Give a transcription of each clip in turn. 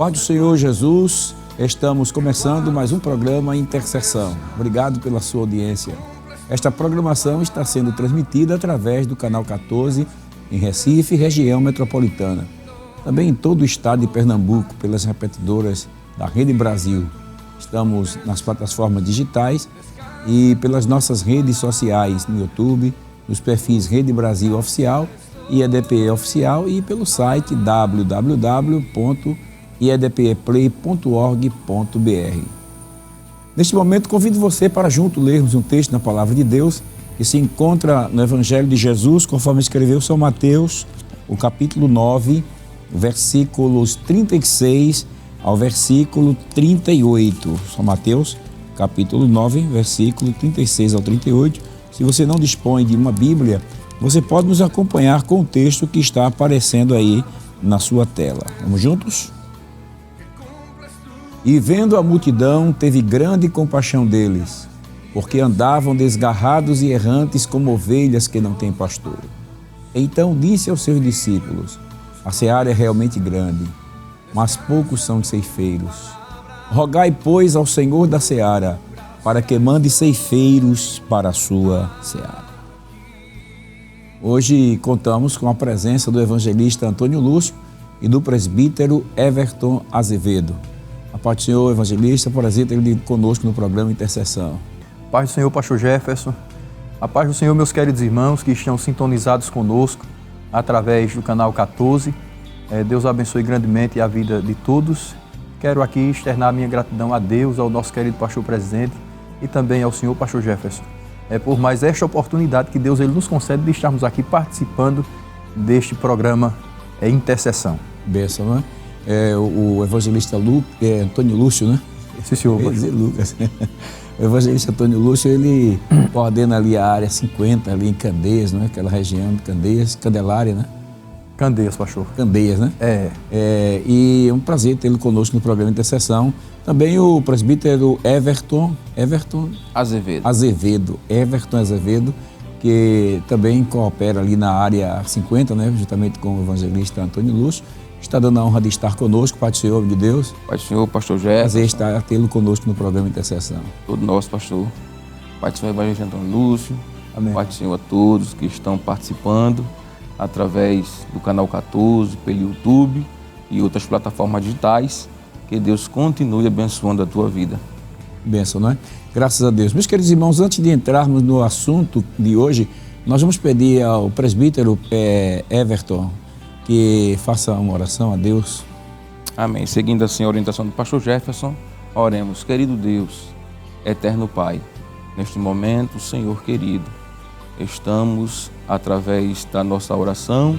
Paz do Senhor Jesus, estamos começando mais um programa Intercessão. Obrigado pela sua audiência. Esta programação está sendo transmitida através do canal 14 em Recife, região metropolitana. Também em todo o estado de Pernambuco, pelas repetidoras da Rede Brasil. Estamos nas plataformas digitais e pelas nossas redes sociais no YouTube, nos perfis Rede Brasil Oficial, IEDPE Oficial e pelo site www.iedpeplay.org.br. Neste momento, convido você para junto lermos um texto na Palavra de Deus que se encontra no Evangelho de Jesus, conforme escreveu São Mateus, o capítulo 9, versículos 36 ao versículo 38. São Mateus, capítulo 9, versículo 36 ao 38. Se você não dispõe de uma Bíblia, você pode nos acompanhar com o texto que está aparecendo aí na sua tela. Vamos juntos? E vendo a multidão, teve grande compaixão deles, porque andavam desgarrados e errantes como ovelhas que não têm pastor. Então disse aos seus discípulos: a seara é realmente grande, mas poucos são ceifeiros. Rogai, pois, ao Senhor da seara, para que mande ceifeiros para a sua seara. Hoje contamos com a presença do evangelista Antônio Lúcio e do presbítero Everton Azevedo. A paz do Senhor, evangelista, prazer ter ele conosco no programa Intercessão. Paz do Senhor, pastor Jefferson. A paz do Senhor, meus queridos irmãos que estão sintonizados conosco através do canal 14. Deus abençoe grandemente a vida de todos. Quero aqui externar minha gratidão a Deus, ao nosso querido pastor presidente e também ao senhor pastor Jefferson. Por mais esta oportunidade que Deus ele nos concede de estarmos aqui participando deste programa Intercessão. Bênção, não é? O evangelista Antônio Lúcio, né? Esse senhor, Lucas. O evangelista Antônio Lúcio, ele coordena ali a área 50, ali em Candeias, não é? Aquela região de Candeias, Candelária, né? Candeias, pastor. Candeias, né? E é um prazer tê-lo conosco no programa Intercessão. Também o presbítero Everton Azevedo, que também coopera ali na área 50, né? Juntamente com o evangelista Antônio Lúcio. Está dando a honra de estar conosco, Pai do Senhor, de Deus. Pai do Senhor, pastor Jefferson. Prazer estar tê-lo conosco no programa Intercessão. Todo nosso, pastor. Pai do Senhor, evangelista Antônio Lúcio. Amém. Pai do Senhor a todos que estão participando através do canal 14, pelo YouTube e outras plataformas digitais. Que Deus continue abençoando a tua vida. Bênção, não é? Graças a Deus. Meus queridos irmãos, antes de entrarmos no assunto de hoje, nós vamos pedir ao presbítero Everton que faça uma oração a Deus. Amém. Seguindo assim a orientação do pastor Jefferson, oremos. Querido Deus, eterno Pai, neste momento, Senhor querido, estamos, através da nossa oração,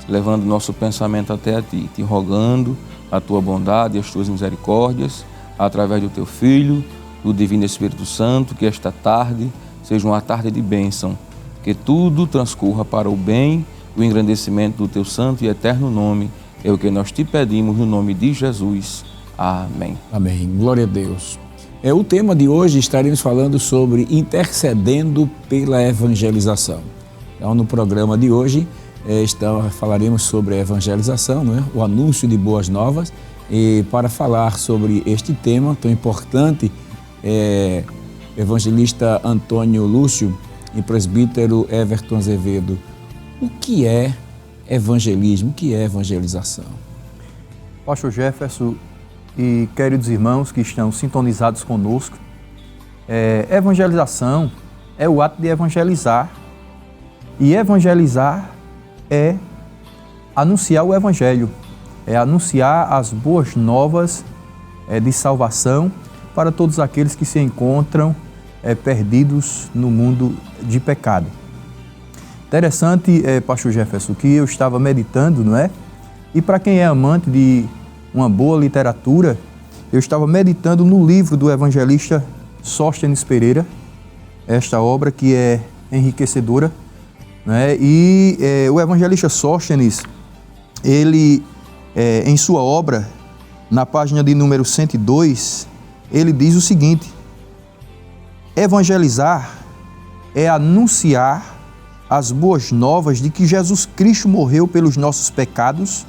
levando nosso pensamento até a Ti, te rogando a Tua bondade e as Tuas misericórdias, através do Teu Filho, do Divino Espírito Santo, que esta tarde seja uma tarde de bênção, que tudo transcorra para o bem, o engrandecimento do Teu santo e eterno nome, é o que nós te pedimos no nome de Jesus. Amém. Amém. Glória a Deus. O tema de hoje estaremos falando sobre intercedendo pela evangelização. Então, no programa de hoje, falaremos sobre a evangelização, não é? O anúncio de boas novas. E para falar sobre este tema tão importante, evangelista Antônio Lúcio e presbítero Everton Azevedo, o que é evangelismo? O que é evangelização? Pastor Jefferson e queridos irmãos que estão sintonizados conosco, evangelização é o ato de evangelizar. E evangelizar é anunciar o evangelho, é anunciar as boas novas de salvação para todos aqueles que se encontram perdidos no mundo de pecado. Interessante, pastor Jefferson, que eu estava meditando, não é? E para quem é amante de uma boa literatura, eu estava meditando no livro do evangelista Sóstenes Pereira, esta obra que é enriquecedora, né? E o evangelista Sóstenes, ele, em sua obra, na página de número 102, ele diz o seguinte: evangelizar é anunciar as boas novas de que Jesus Cristo morreu pelos nossos pecados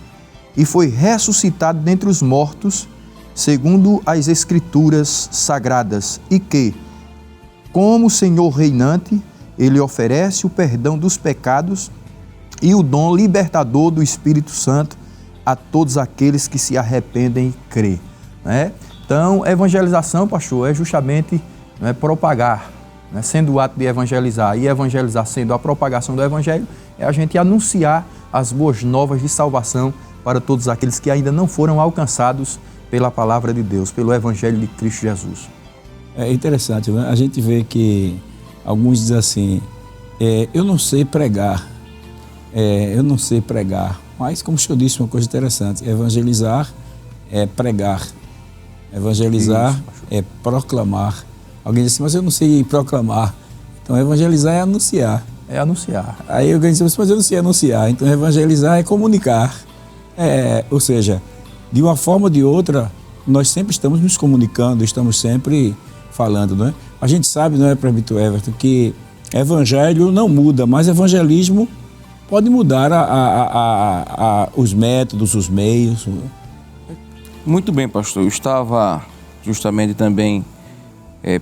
e foi ressuscitado dentre os mortos, segundo as Escrituras Sagradas, e que, como Senhor reinante, Ele oferece o perdão dos pecados e o dom libertador do Espírito Santo a todos aqueles que se arrependem e crê. Né? Então, evangelização, pastor, é justamente propagar, né? Sendo o ato de evangelizar, e evangelizar sendo a propagação do Evangelho, é a gente anunciar as boas novas de salvação para todos aqueles que ainda não foram alcançados pela palavra de Deus, pelo Evangelho de Cristo Jesus. É interessante, né? A gente vê que alguns dizem assim, eu não sei pregar, mas como o senhor disse, uma coisa interessante, evangelizar é pregar, evangelizar é proclamar. Alguém disse, mas eu não sei proclamar. Então, evangelizar é anunciar. É anunciar. Aí alguém disse, mas eu não sei anunciar. Então, evangelizar é comunicar. Ou seja, de uma forma ou de outra, nós sempre estamos nos comunicando, estamos sempre falando, não é? A gente sabe, não é, presbítero Everton, que evangelho não muda, mas evangelismo pode mudar os métodos, os meios. Muito bem, pastor. Eu estava justamente também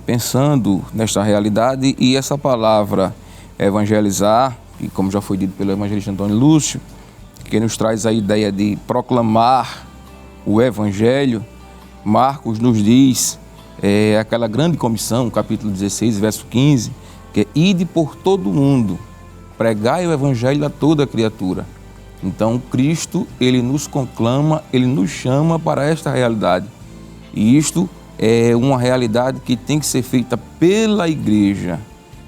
pensando nesta realidade, e essa palavra evangelizar, que como já foi dito pelo evangelista Antônio Lúcio, que nos traz a ideia de proclamar o Evangelho. Marcos nos diz, aquela grande comissão, capítulo 16, verso 15, que é ide por todo mundo, pregai o Evangelho a toda criatura. Então Cristo, Ele nos conclama, Ele nos chama para esta realidade. E isto é uma realidade que tem que ser feita pela igreja.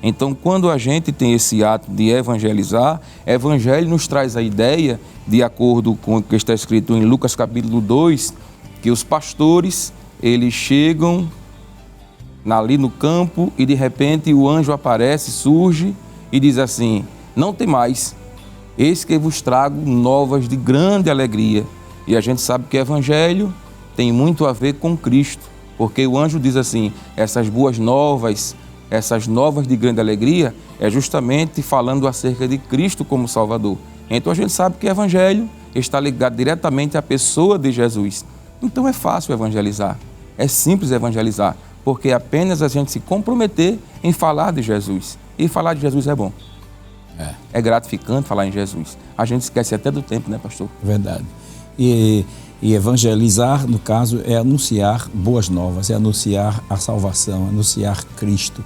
Então, quando a gente tem esse ato de evangelizar, evangelho nos traz a ideia, de acordo com o que está escrito em Lucas capítulo 2, que os pastores, eles chegam ali no campo e de repente o anjo aparece, surge e diz assim, não temais, eis que vos trago novas de grande alegria. E a gente sabe que evangelho tem muito a ver com Cristo, porque o anjo diz assim, essas boas novas, essas novas de grande alegria, é justamente falando acerca de Cristo como Salvador. Então a gente sabe que o Evangelho está ligado diretamente à pessoa de Jesus. Então é fácil evangelizar, é simples evangelizar, porque apenas a gente se comprometer em falar de Jesus. E falar de Jesus é bom. É gratificante falar em Jesus. A gente esquece até do tempo, né, pastor? Verdade. E evangelizar, no caso, é anunciar boas novas, é anunciar a salvação, anunciar Cristo.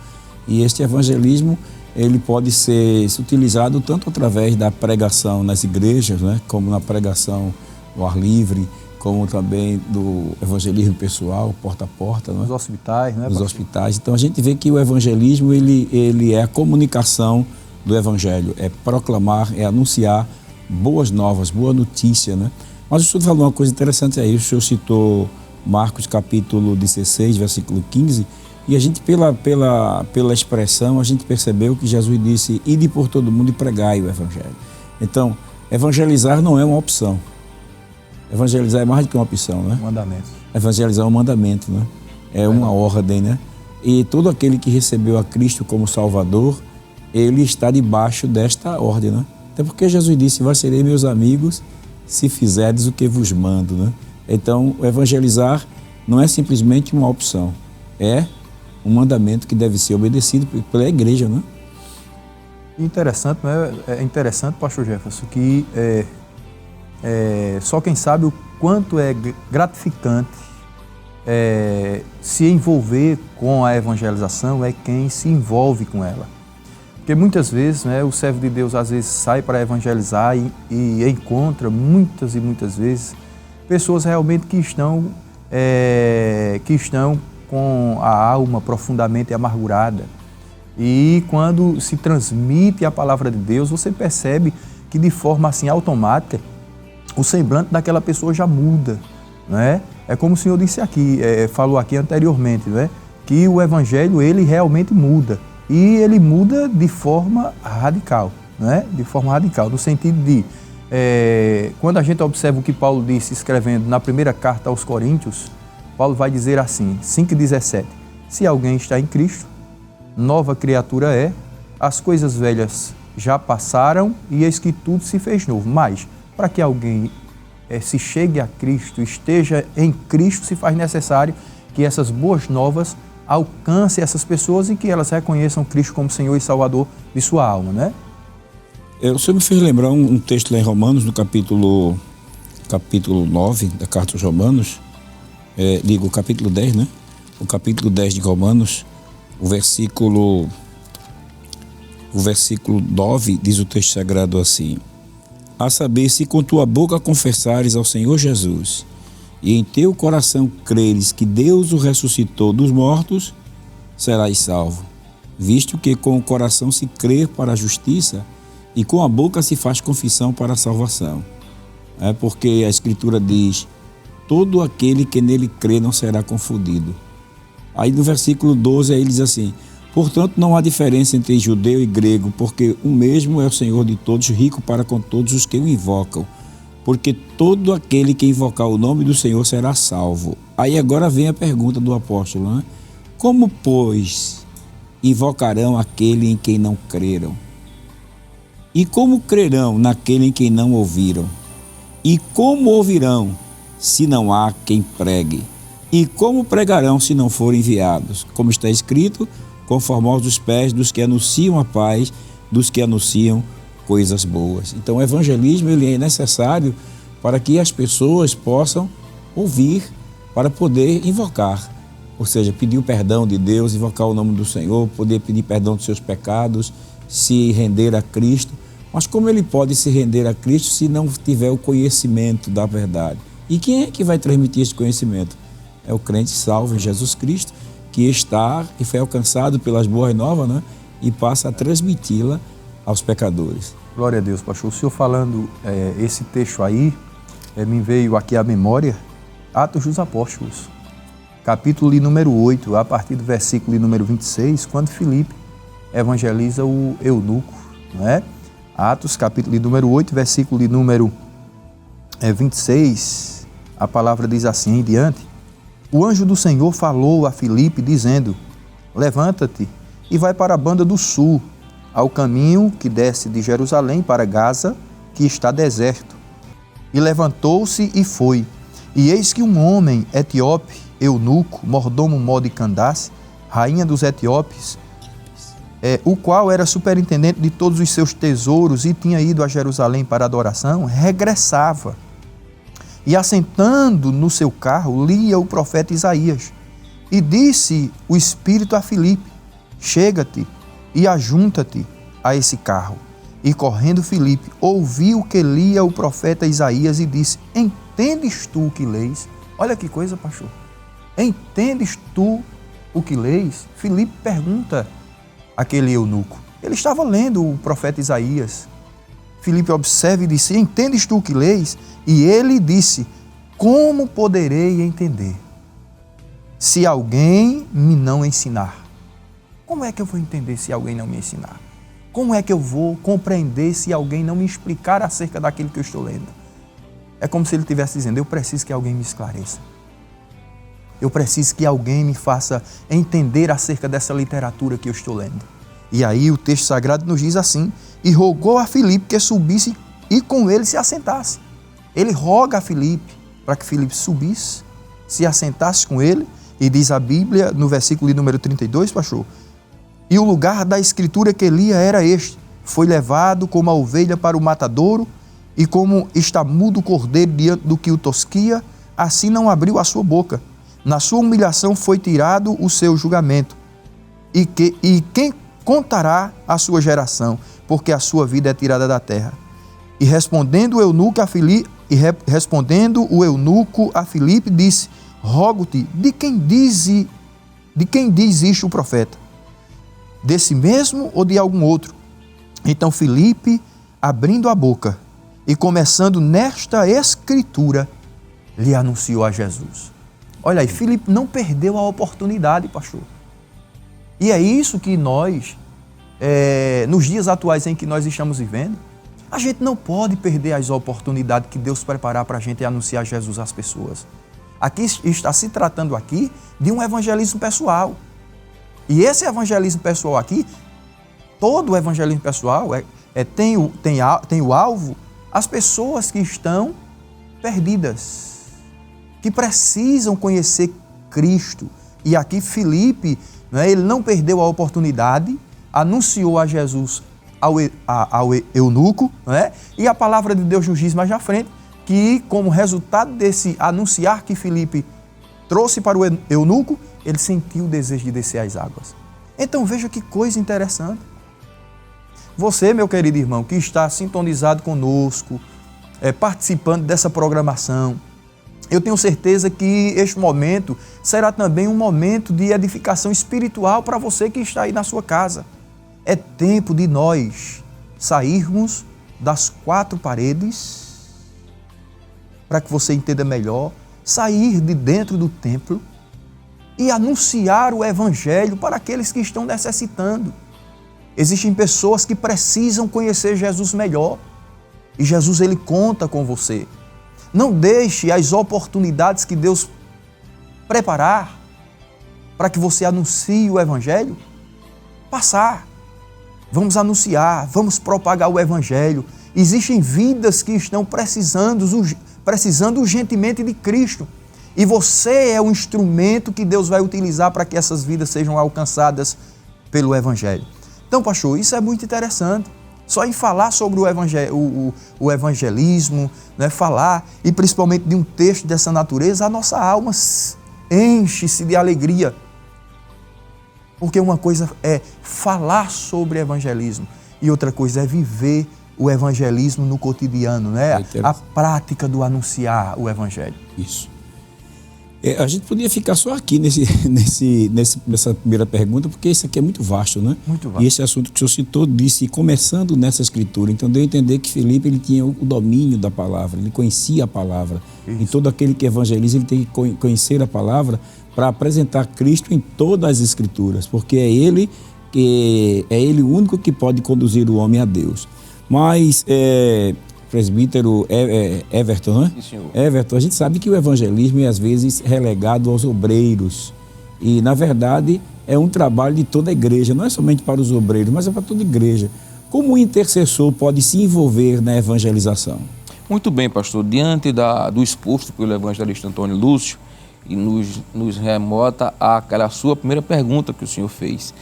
E este evangelismo, ele pode ser utilizado tanto através da pregação nas igrejas, né, como na pregação ao ar livre, como também do evangelismo pessoal, porta a porta. Né? Nos hospitais, né? Nos hospitais. Então a gente vê que o evangelismo, ele é a comunicação do evangelho, é proclamar, é anunciar boas novas, boa notícia, né? Mas o senhor falou uma coisa interessante aí, o senhor citou Marcos capítulo 16, versículo 15, e a gente, pela expressão, a gente percebeu que Jesus disse, ide por todo mundo e pregai o evangelho. Então, evangelizar não é uma opção. Evangelizar é mais do que uma opção, né? Mandamento. Evangelizar é um mandamento, né? É uma ordem, né? E todo aquele que recebeu a Cristo como Salvador, ele está debaixo desta ordem, né? Até porque Jesus disse, vós sereis meus amigos, se fizerdes o que vos mando, né? Então, o evangelizar não é simplesmente uma opção, é um mandamento que deve ser obedecido pela igreja, né? Interessante, né? É interessante, pastor Jefferson, que só quem sabe o quanto é gratificante se envolver com a evangelização é quem se envolve com ela. Porque muitas vezes, né, o servo de Deus às vezes sai para evangelizar e encontra muitas e muitas vezes pessoas realmente que estão com a alma profundamente amargurada. E quando se transmite a palavra de Deus, você percebe que de forma assim automática o semblante daquela pessoa já muda, né? É como o senhor disse aqui, falou aqui anteriormente, né? Que o evangelho ele realmente muda. E ele muda de forma radical, né? De forma radical, no sentido de, quando a gente observa o que Paulo disse escrevendo na primeira carta aos Coríntios, Paulo vai dizer assim, 5,17, se alguém está em Cristo, nova criatura é, as coisas velhas já passaram e eis que tudo se fez novo. Mas, para que alguém se chegue a Cristo, esteja em Cristo, se faz necessário que essas boas novas alcancem essas pessoas e que elas reconheçam Cristo como Senhor e Salvador de sua alma, né? O senhor me fez lembrar um texto lá em Romanos, no capítulo 9 da carta aos Romanos, o capítulo 10, né? O capítulo 10 de Romanos, o versículo 9, diz o texto sagrado assim: a saber, se com tua boca confessares ao Senhor Jesus e em teu coração creres que Deus o ressuscitou dos mortos, serás salvo, visto que com o coração se crê para a justiça e com a boca se faz confissão para a salvação. Porque a Escritura diz: todo aquele que nele crê não será confundido. Aí no versículo 12 aí ele diz assim: portanto não há diferença entre judeu e grego, porque o mesmo é o Senhor de todos, rico para com todos os que o invocam, porque todo aquele que invocar o nome do Senhor será salvo. Aí agora vem a pergunta do apóstolo, né? Como, pois, invocarão aquele em quem não creram? E como crerão naquele em quem não ouviram? E como ouvirão, se não há quem pregue? E como pregarão, se não forem enviados? Como está escrito: conformosos os pés dos que anunciam a paz, dos que anunciam coisas boas. Então o evangelismo ele é necessário para que as pessoas possam ouvir, para poder invocar. Ou seja, pedir o perdão de Deus, invocar o nome do Senhor, poder pedir perdão dos seus pecados, se render a Cristo. Mas como ele pode se render a Cristo se não tiver o conhecimento da verdade? E quem é que vai transmitir esse conhecimento? É o crente salvo em Jesus Cristo, que foi alcançado pelas boas novas, né? E passa a transmiti-la aos pecadores. Glória a Deus, pastor. O senhor falando esse texto aí, me veio aqui à memória Atos dos Apóstolos, capítulo número 8, a partir do versículo número 26, quando Filipe evangeliza o eunuco, não é? Atos, capítulo número 8, versículo número 26, a palavra diz assim em diante: o anjo do Senhor falou a Filipe, dizendo: levanta-te e vai para a banda do sul, ao caminho que desce de Jerusalém para Gaza, que está deserto. E levantou-se e foi. E eis que um homem etíope, eunuco, mordomo de Candace, rainha dos etíopes, o qual era superintendente de todos os seus tesouros e tinha ido a Jerusalém para adoração, regressava. E assentando no seu carro, lia o profeta Isaías. E disse o Espírito a Filipe: chega-te e ajunta-te a esse carro. E correndo Filipe, ouviu que lia o profeta Isaías e disse: entendes tu o que leis? Olha que coisa, pastor. Entendes tu o que leis? Filipe pergunta àquele eunuco. Ele estava lendo o profeta Isaías. Filipe observa e disse: entendes tu o que leis? E ele disse: como poderei entender se alguém me não ensinar? Como é que eu vou entender se alguém não me ensinar? Como é que eu vou compreender se alguém não me explicar acerca daquilo que eu estou lendo? É como se ele estivesse dizendo: eu preciso que alguém me esclareça. Eu preciso que alguém me faça entender acerca dessa literatura que eu estou lendo. E aí o texto sagrado nos diz assim: e rogou a Filipe que subisse e com ele se assentasse. Ele roga a Filipe para que Filipe subisse, se assentasse com ele, e diz a Bíblia no versículo número 32, pastor: e o lugar da escritura que lia era este: foi levado como a ovelha para o matadouro, e como está mudo o cordeiro diante do que o tosquia, assim não abriu a sua boca. Na sua humilhação foi tirado o seu julgamento. E quem contará a sua geração, porque a sua vida é tirada da terra? E respondendo o eunuco a Filipe, disse: rogo-te, de quem diz isto o profeta? Desse mesmo ou de algum outro? Então Filipe, abrindo a boca e começando nesta escritura, lhe anunciou a Jesus. Olha aí, Filipe não perdeu a oportunidade, pastor. E é isso que nós, nos dias atuais em que nós estamos vivendo, a gente não pode perder as oportunidades que Deus preparar para a gente anunciar Jesus às pessoas. Aqui está se tratando aqui de um evangelismo pessoal. E esse evangelismo pessoal aqui, todo o evangelismo pessoal tem o alvo as pessoas que estão perdidas, que precisam conhecer Cristo. E aqui Filipe, ele não perdeu a oportunidade, anunciou a Jesus ao eunuco, e a palavra de Deus nos diz mais à frente que, como resultado desse anunciar que Filipe trouxe para o eunuco, ele sentiu o desejo de descer às águas. Então veja que coisa interessante. Você, meu querido irmão, que está sintonizado conosco, participando dessa programação, eu tenho certeza que este momento será também um momento de edificação espiritual para você que está aí na sua casa. É tempo de nós sairmos das quatro paredes, para que você entenda melhor, sair de dentro do templo e anunciar o Evangelho para aqueles que estão necessitando. Existem pessoas que precisam conhecer Jesus melhor e Jesus, ele conta com você. Não deixe as oportunidades que Deus preparar para que você anuncie o Evangelho passar. Vamos anunciar, vamos propagar o Evangelho. Existem vidas que estão precisando urgentemente de Cristo. E você é o instrumento que Deus vai utilizar para que essas vidas sejam alcançadas pelo Evangelho. Então, pastor, isso é muito interessante. Só em falar sobre o evangelismo, falar, e principalmente de um texto dessa natureza, a nossa alma enche-se de alegria. Porque uma coisa é falar sobre evangelismo e outra coisa é viver o evangelismo no cotidiano, a prática do anunciar o evangelho. Isso. A gente podia ficar só aqui nessa primeira pergunta, porque isso aqui é muito vasto, né? Muito vasto. E esse assunto que o senhor citou disse, começando nessa escritura. Então, deu a entender que Filipe, ele tinha o domínio da palavra, ele conhecia a palavra. Isso. E todo aquele que evangeliza, ele tem que conhecer a palavra para apresentar Cristo em todas as escrituras, porque é ele o único que pode conduzir o homem a Deus. Mas, presbítero Everton, né? Sim, senhor. Everton, a gente sabe que o evangelismo é às vezes relegado aos obreiros e, na verdade, é um trabalho de toda a igreja, não é somente para os obreiros, mas é para toda a igreja. Como o intercessor pode se envolver na evangelização? Muito bem, pastor. Diante do exposto pelo evangelista Antônio Lúcio, e nos remota àquela sua primeira pergunta que o senhor fez,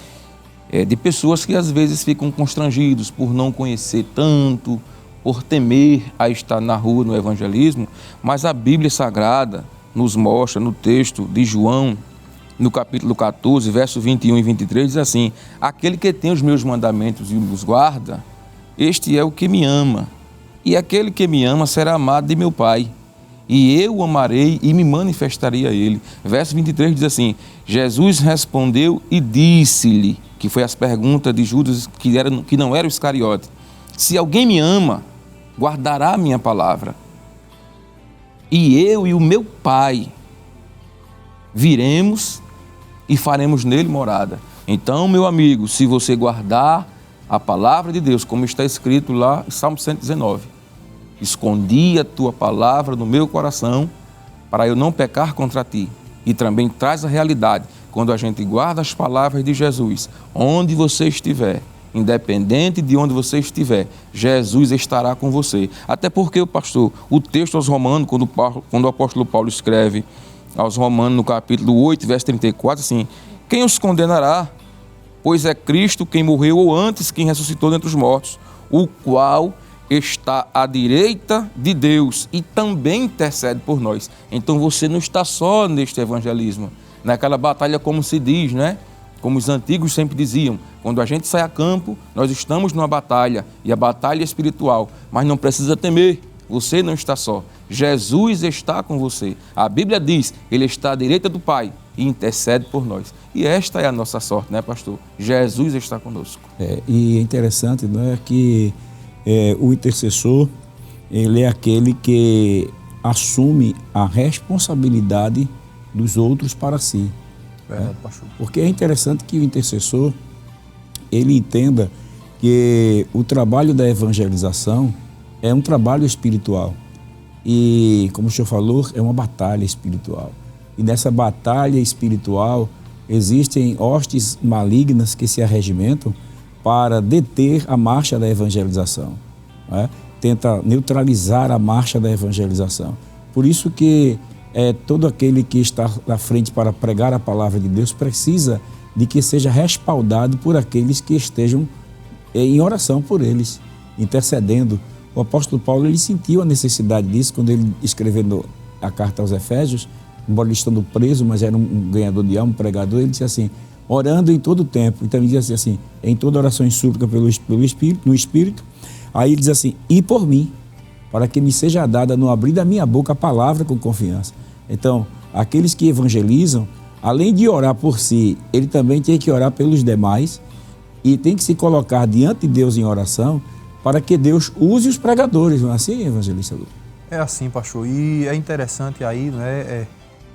de pessoas que às vezes ficam constrangidos por não conhecer tanto, por temer a estar na rua no evangelismo, mas a Bíblia Sagrada nos mostra no texto de João, no capítulo 14, verso 21 e 23, diz assim: aquele que tem os meus mandamentos e os guarda, este é o que me ama, e aquele que me ama será amado de meu Pai, e eu o amarei e me manifestarei a ele. Verso 23 diz assim: Jesus respondeu e disse-lhe, que foi as perguntas de Judas, que não era o Iscariote: se alguém me ama, guardará a minha palavra, e eu e o meu Pai viremos e faremos nele morada. Então, meu amigo, se você guardar a palavra de Deus, como está escrito lá em Salmo 119, escondi a tua palavra no meu coração para eu não pecar contra ti. E também traz a realidade, quando a gente guarda as palavras de Jesus, onde você estiver, independente de onde você estiver, Jesus estará com você. Até porque, pastor, o texto aos Romanos, quando o apóstolo Paulo escreve aos Romanos, no capítulo 8, verso 34, assim: quem os condenará? Pois é Cristo quem morreu, ou antes quem ressuscitou dentre os mortos, o qual está à direita de Deus e também intercede por nós. Então você não está só neste evangelismo, naquela batalha, como se diz, né? Como os antigos sempre diziam, quando a gente sai a campo, nós estamos numa batalha, e a batalha é espiritual, mas não precisa temer, você não está só, Jesus está com você. A Bíblia diz, ele está à direita do Pai e intercede por nós. E esta é a nossa sorte, né, pastor? Jesus está conosco. E é interessante, não é, que o intercessor, ele é aquele que assume a responsabilidade dos outros para si. Verdade, pastor. Porque é interessante que o intercessor, ele entenda que o trabalho da evangelização é um trabalho espiritual. E, como o senhor falou, é uma batalha espiritual. E nessa batalha espiritual existem hostes malignas que se arregimentam para deter a marcha da evangelização. Não é? tenta neutralizar a marcha da evangelização. Por isso que todo aquele que está na frente para pregar a palavra de Deus precisa de que seja respaldado por aqueles que estejam em oração por eles, intercedendo. O apóstolo Paulo, ele sentiu a necessidade disso quando ele, escrevendo a carta aos Efésios, embora ele estando preso, mas era um ganhador de alma, um pregador, ele disse assim, orando em todo o tempo. Então ele diz assim, em toda oração e súplica pelo Espírito, no Espírito. Aí ele diz assim, e por mim, para que me seja dada no abrir da minha boca a palavra com confiança. Então, aqueles que evangelizam, além de orar por si, ele também tem que orar pelos demais e tem que se colocar diante de Deus em oração para que Deus use os pregadores. Não é assim, evangelista Lu? É assim, pastor. E é interessante aí, não é?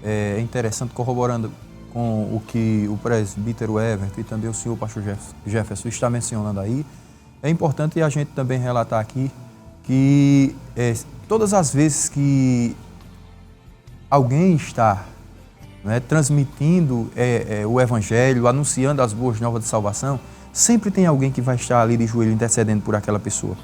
É interessante, corroborando com o que o presbítero Everton e também o senhor pastor Jefferson está mencionando aí, é importante a gente também relatar aqui que todas as vezes que alguém está transmitindo o evangelho, anunciando as boas novas de salvação, sempre tem alguém que vai estar ali de joelho intercedendo por aquela pessoa.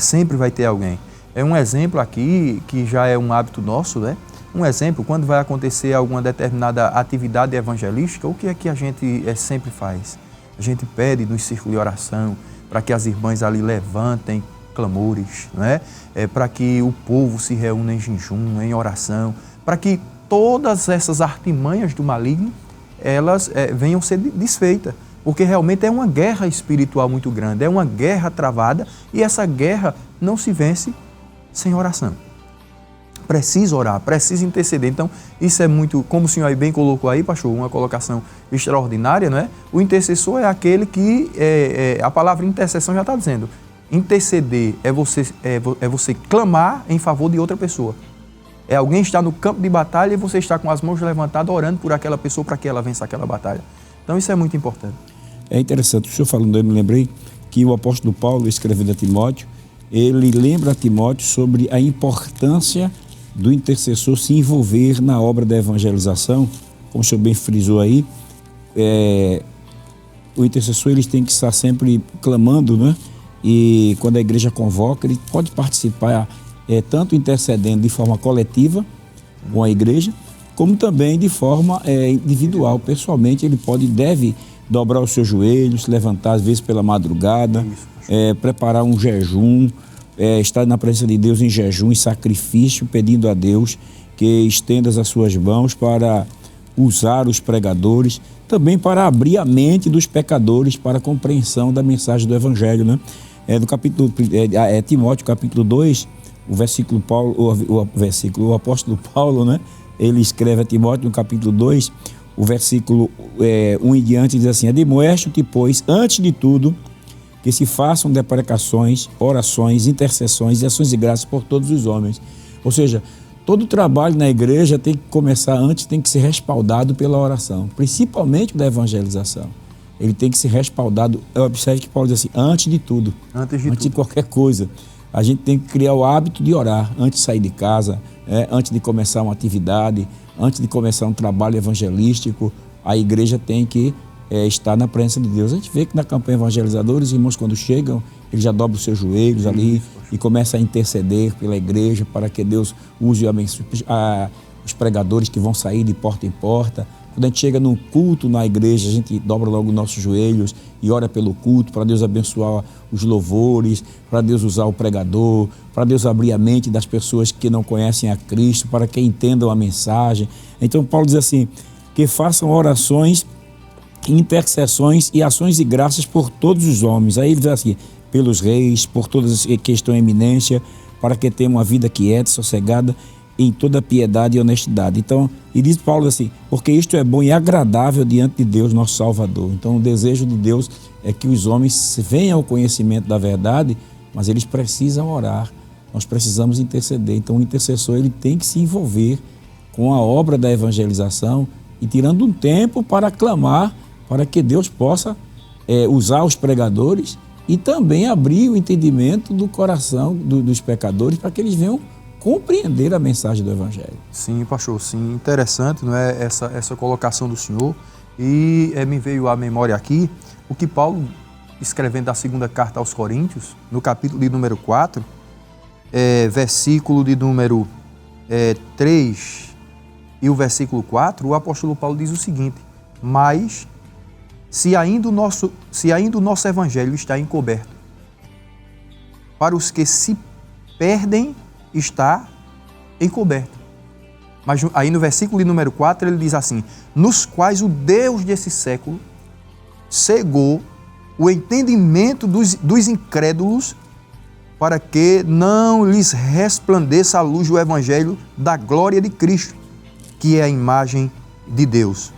Sempre vai ter alguém. É um exemplo aqui que já é um hábito nosso, né? Um exemplo, quando vai acontecer alguma determinada atividade evangelística, o que é que a gente sempre faz? A gente pede no círculo de oração para que as irmãs ali levantem clamores, né? Para que o povo se reúna em jejum, em oração, para que todas essas artimanhas do maligno, elas venham ser desfeitas. Porque realmente é uma guerra espiritual muito grande, é uma guerra travada e essa guerra não se vence sem oração. Precisa orar, precisa interceder. Então, isso é muito, como o senhor aí bem colocou aí, pastor, uma colocação extraordinária, não é? O intercessor é aquele que, a palavra intercessão já está dizendo, interceder é você clamar em favor de outra pessoa. É alguém estar no campo de batalha e você está com as mãos levantadas orando por aquela pessoa para que ela vença aquela batalha. Então isso é muito importante. É interessante, o senhor falando, eu me lembrei que o apóstolo Paulo, escrevendo a Timóteo, ele lembra a Timóteo sobre a importância do intercessor se envolver na obra da evangelização. Como o senhor bem frisou aí, o intercessor ele tem que estar sempre clamando, né? E quando a igreja convoca, ele pode participar tanto intercedendo de forma coletiva com a igreja, como também de forma individual. Pessoalmente, ele deve dobrar os seus joelhos, levantar às vezes pela madrugada, preparar um jejum, estar na presença de Deus em jejum e sacrifício, pedindo a Deus que estenda as suas mãos para usar os pregadores, também para abrir a mente dos pecadores para a compreensão da mensagem do Evangelho, né? Do capítulo, Timóteo, capítulo 2, o apóstolo Paulo, né? Ele escreve a Timóteo no capítulo 2, o versículo 1 em diante, diz assim, admoesto-te, pois, antes de tudo, que se façam deprecações, orações, intercessões e ações de graças por todos os homens. Ou seja, todo trabalho na igreja tem que começar antes, tem que ser respaldado pela oração, principalmente da evangelização. Ele tem que ser respaldado, observe que Paulo diz assim, antes de tudo, antes de qualquer coisa. A gente tem que criar o hábito de orar antes de sair de casa, antes de começar uma atividade, antes de começar um trabalho evangelístico. A igreja tem que estar na presença de Deus. A gente vê que na campanha evangelizadora, os irmãos quando chegam, eles já dobram os seus joelhos ali e começam a interceder pela igreja para que Deus use os pregadores que vão sair de porta em porta. Quando a gente chega num culto na igreja, a gente dobra logo os nossos joelhos e ora pelo culto, para Deus abençoar os louvores, para Deus usar o pregador, para Deus abrir a mente das pessoas que não conhecem a Cristo, para que entendam a mensagem. Então Paulo diz assim, que façam orações, intercessões e ações de graças por todos os homens. Aí ele diz assim, pelos reis, por todas que estão em eminência, para que tenham uma vida quieta, sossegada, em toda piedade e honestidade. Então, e diz Paulo assim, porque isto é bom e agradável diante de Deus, nosso Salvador. Então, o desejo de Deus é que os homens venham ao conhecimento da verdade, mas eles precisam orar, nós precisamos interceder. Então, o intercessor ele tem que se envolver com a obra da evangelização e tirando um tempo para clamar para que Deus possa usar os pregadores e também abrir o entendimento do coração dos pecadores para que eles venham compreender a mensagem do Evangelho. Sim, pastor, sim, interessante, não é, essa colocação do senhor, e me veio à memória aqui o que Paulo, escrevendo a segunda carta aos Coríntios, no capítulo de número 4, versículo de número 3 e o versículo 4, o apóstolo Paulo diz o seguinte: mas se ainda o nosso evangelho está encoberto, para os que se perdem está encoberto. Mas aí no versículo de número 4 ele diz assim: nos quais o Deus desse século cegou o entendimento dos incrédulos, para que não lhes resplandeça a luz do evangelho da glória de Cristo, que é a imagem de Deus.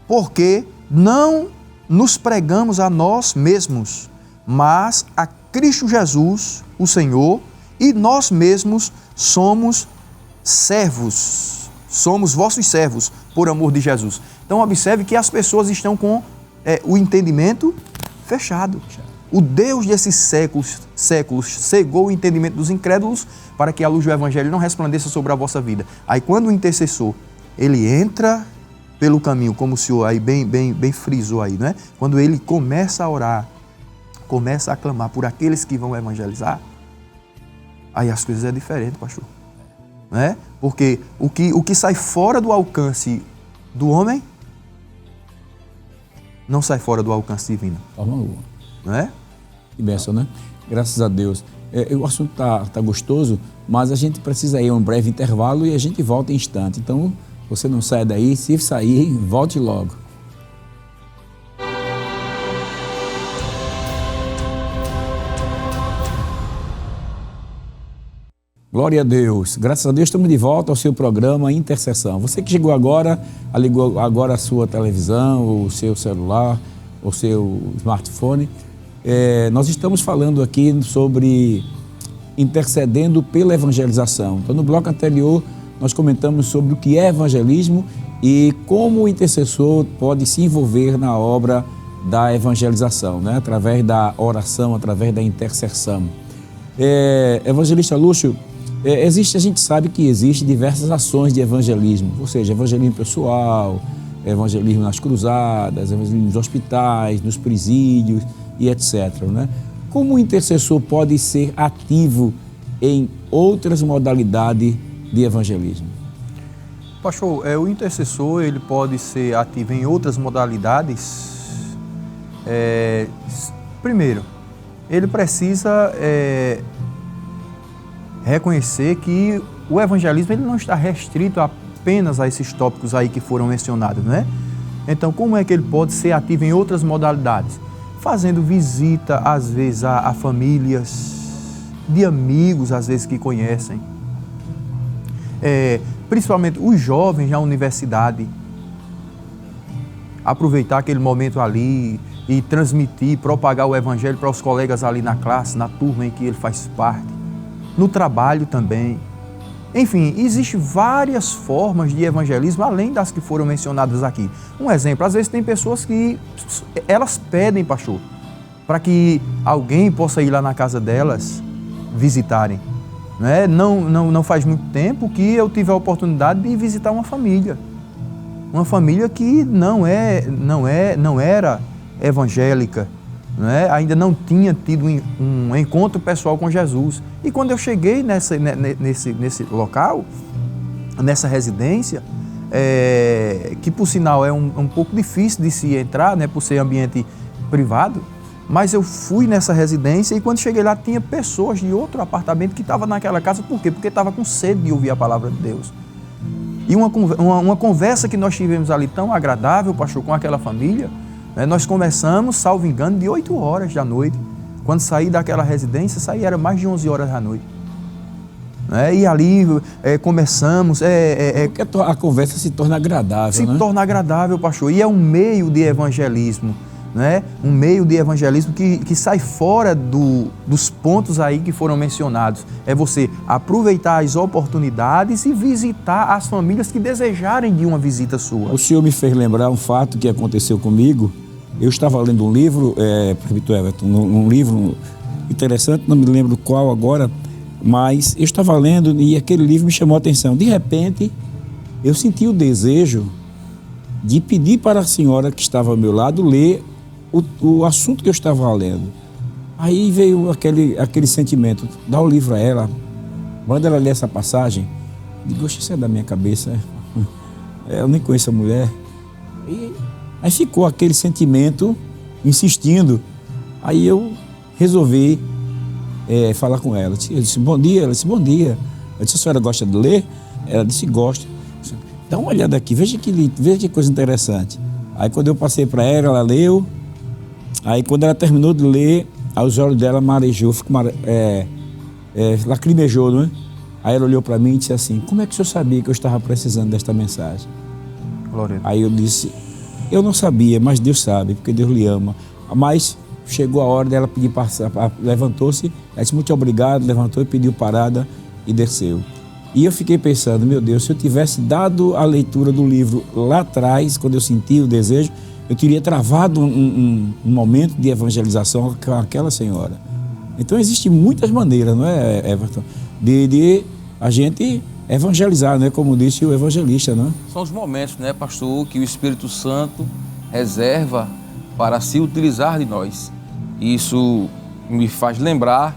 Porque não nos pregamos a nós mesmos, mas a Cristo Jesus, o Senhor, e nós mesmos somos servos, somos vossos servos, por amor de Jesus. Então observe que as pessoas estão com o entendimento fechado. O Deus desses séculos cegou o entendimento dos incrédulos para que a luz do evangelho não resplandeça sobre a vossa vida. Aí quando o intercessor, ele entra pelo caminho, como o senhor aí bem frisou aí, né? Quando ele começa a orar, começa a clamar por aqueles que vão evangelizar, aí as coisas é diferente, pastor. Né? Porque o que sai fora do alcance do homem, não sai fora do alcance divino. Forma alguma. Não é? Que bênção, né? Graças a Deus. O assunto tá gostoso, mas a gente precisa ir a um breve intervalo e a gente volta em instante. Então, você não sai daí, se sair, volte logo. Glória a Deus. Graças a Deus estamos de volta ao seu programa Intercessão. Você que chegou agora, ligou agora a sua televisão, o seu celular, o seu smartphone, nós estamos falando aqui sobre intercedendo pela evangelização. Então, no bloco anterior, nós comentamos sobre o que é evangelismo e como o intercessor pode se envolver na obra da evangelização, né? Através da oração, através da intercessão. Evangelista Lúcio, a gente sabe que existem diversas ações de evangelismo, ou seja, evangelismo pessoal, evangelismo nas cruzadas, evangelismo nos hospitais, nos presídios e etc. Né? Como o intercessor pode ser ativo em outras modalidades de evangelismo? Pastor, o intercessor ele pode ser ativo em outras modalidades. Primeiro, ele precisa reconhecer que o evangelismo ele não está restrito apenas a esses tópicos aí que foram mencionados, não é? Então, como é que ele pode ser ativo em outras modalidades? Fazendo visita, às vezes, a famílias, de amigos, às vezes, que conhecem. Principalmente os jovens na universidade. Aproveitar aquele momento ali e transmitir, propagar o evangelho para os colegas ali na classe, na turma em que ele faz parte. No trabalho também. Enfim, existem várias formas de evangelismo, além das que foram mencionadas aqui. Um exemplo, às vezes tem pessoas que elas pedem, pastor, para que alguém possa ir lá na casa delas visitarem. Né? Não faz muito tempo que eu tive a oportunidade de visitar uma família que não era evangélica, né? Ainda não tinha tido um encontro pessoal com Jesus. E quando eu cheguei nesse local, nessa residência, que por sinal é um pouco difícil de se entrar, né, por ser ambiente privado, mas eu fui nessa residência e quando cheguei lá tinha pessoas de outro apartamento que estavam naquela casa. Por quê? Porque estava com sede de ouvir a palavra de Deus. E uma conversa que nós tivemos ali tão agradável, pastor, com aquela família, né, nós começamos, salvo engano, de 8 horas da noite. Quando saí daquela residência, era mais de 11 horas da noite. Né? E ali começamos... Porque a conversa se torna agradável, Se né? torna agradável, pastor. E é um meio de evangelismo, né? Um meio de evangelismo que sai fora dos pontos aí que foram mencionados. É você aproveitar as oportunidades e visitar as famílias que desejarem de uma visita sua. O senhor me fez lembrar um fato que aconteceu comigo. Eu estava lendo um livro, Presbítero Everton, um livro interessante, não me lembro qual agora, mas eu estava lendo e aquele livro me chamou a atenção. De repente, eu senti o desejo de pedir para a senhora que estava ao meu lado ler o assunto que eu estava lendo. Aí veio aquele sentimento, dá o livro a ela, Quando ela lê essa passagem, eu digo, isso é da minha cabeça. Eu nem conheço a mulher. E aí ficou aquele sentimento insistindo. Aí eu resolvi falar com ela. Eu disse, bom dia. Ela disse, bom dia. Eu disse, a senhora gosta de ler? Ela disse, gosto. Dá uma olhada aqui, veja que coisa interessante. Aí quando eu passei para ela leu. Aí quando ela terminou de ler, os olhos dela marejou, lacrimejou, não é? Aí ela olhou para mim e disse assim, como é que o senhor sabia que eu estava precisando desta mensagem? Glória a Deus. Aí eu disse, eu não sabia, mas Deus sabe, porque Deus lhe ama. Mas chegou a hora dela pedir passar, levantou-se, ela disse, muito obrigado, levantou e pediu parada e desceu. E eu fiquei pensando, meu Deus, se eu tivesse dado a leitura do livro lá atrás, quando eu senti o desejo, eu teria travado um momento de evangelização com aquela senhora. Então existem muitas maneiras, não é, Everton, de a gente evangelizar, né? Como disse o evangelista, não é? São os momentos, né, pastor, que o Espírito Santo reserva para se utilizar de nós. Isso me faz lembrar